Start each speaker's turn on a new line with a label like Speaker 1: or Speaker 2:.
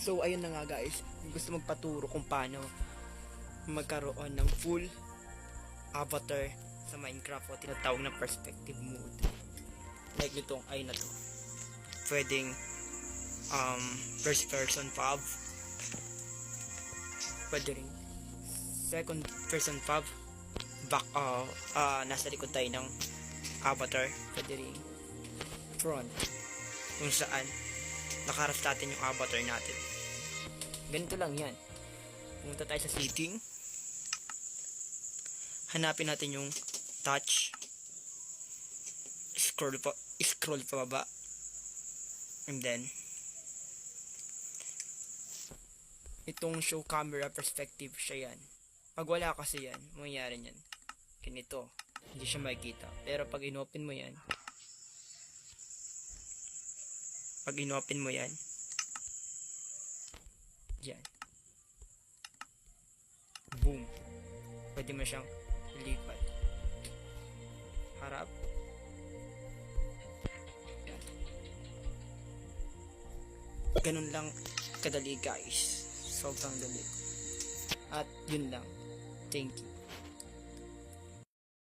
Speaker 1: So ayun na nga guys, gusto magpaturo kung paano magkaroon ng full avatar sa Minecraft o tinatawag na perspective mode. Like nitong ay na to. Pwedeng first person fav. Pwede rin second person fav. Back nasa likod tayo ng avatar. Pwede rin front, kung saan nakaharap natin yung avatar natin. Ganito lang yan. Pumunta tayo sa setting, hanapin natin yung touch, scroll pa baba, and then itong show camera perspective siya yan. Pag wala kasi yan, mangyayari yan ganito, hindi siya makikita. Pero pag inopen mo yan, dyan, boom, pwede mo siyang lipat harap. Yan. Ganun lang kadali guys, sobrang dali. At yun lang, thank you.